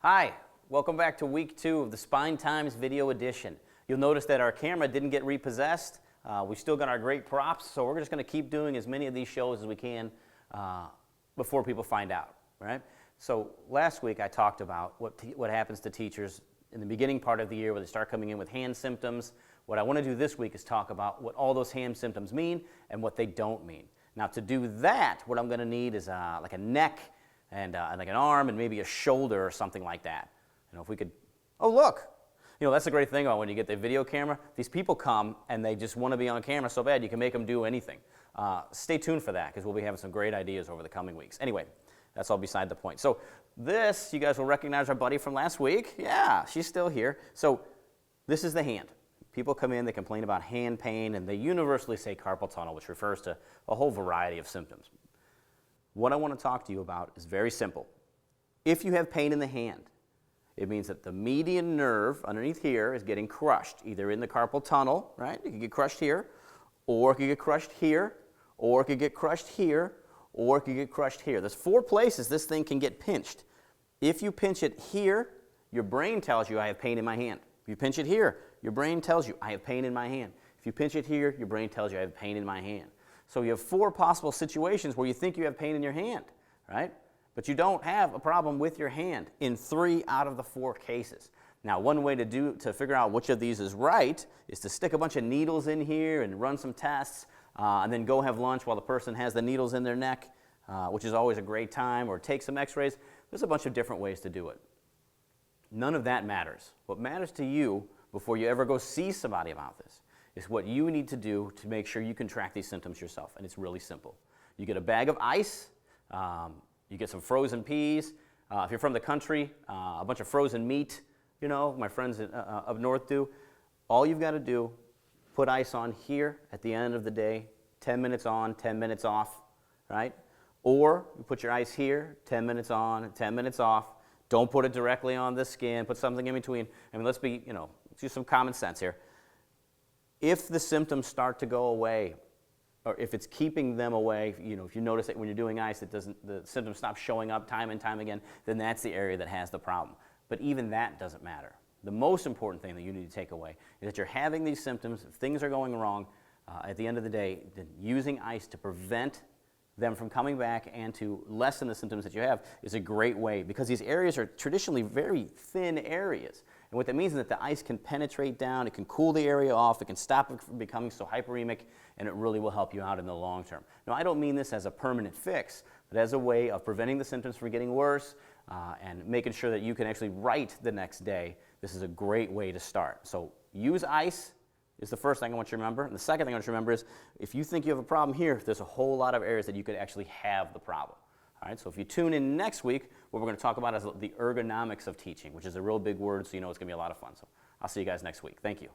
Hi, welcome back to week 2 of the Spine Times video edition. You'll notice that our camera didn't get repossessed. We still got our great props, so we're just going to keep doing as many of these shows as we can before people find out, right? So last week I talked about what happens to teachers in the beginning part of the year when they start coming in with hand symptoms. What I want to do this week is talk about what all those hand symptoms mean and what they don't mean. Now to do that, what I'm going to need is like a neck and like an arm and maybe a shoulder or something like that. You know, if we could, oh look, you know, that's the great thing about when you get the video camera. These people come and they just want to be on camera so bad you can make them do anything. Stay tuned for that because we'll be having some great ideas over the coming weeks. Anyway, that's all beside the point. So this, you guys will recognize our buddy from last week. Yeah, she's still here. So this is the hand. People come in, they complain about hand pain, and they universally say carpal tunnel, which refers to a whole variety of symptoms. What I want to talk to you about is very simple. If you have pain in the hand, it means that the median nerve underneath here is getting crushed, either in the carpal tunnel, right? It could get crushed here, or it could get crushed here, or it could get crushed here, or it could get crushed here. There's 4 places this thing can get pinched. If you pinch it here, your brain tells you I have pain in my hand. If you pinch it here, your brain tells you I have pain in my hand. If you pinch it here, your brain tells you I have pain in my hand. So you have 4 possible situations where you think you have pain in your hand, right? But you don't have a problem with your hand in 3 out of the 4 cases. Now, one way to figure out which of these is right is to stick a bunch of needles in here and run some tests, and then go have lunch while the person has the needles in their neck, which is always a great time, or take some x-rays. There's a bunch of different ways to do it. None of that matters. What matters to you before you ever go see somebody about this is what you need to do to make sure you can track these symptoms yourself, and it's really simple. You get a bag of ice, you get some frozen peas, if you're from the country, a bunch of frozen meat, you know, my friends up north do. All you've got to do, put ice on here at the end of the day, 10 minutes on, 10 minutes off, right? Or you put your ice here, 10 minutes on, 10 minutes off. Don't put it directly on the skin, put something in between. I mean, let's use some common sense here. If the symptoms start to go away, or if it's keeping them away, you know, if you notice that when you're doing ice, the symptoms stop showing up time and time again, then that's the area that has the problem. But even that doesn't matter. The most important thing that you need to take away is that you're having these symptoms, if things are going wrong, at the end of the day, then using ice to prevent them from coming back and to lessen the symptoms that you have is a great way, because these areas are traditionally very thin areas. And what that means is that the ice can penetrate down, it can cool the area off, it can stop it from becoming so hyperemic, and it really will help you out in the long term. Now, I don't mean this as a permanent fix, but as a way of preventing the symptoms from getting worse and making sure that you can actually write the next day. This is a great way to start. So use ice is the first thing I want you to remember. And the second thing I want you to remember is if you think you have a problem here, there's a whole lot of areas that you could actually have the problem. All right, so if you tune in next week, what we're going to talk about is the ergonomics of teaching, which is a real big word, so you know it's going to be a lot of fun. So I'll see you guys next week. Thank you.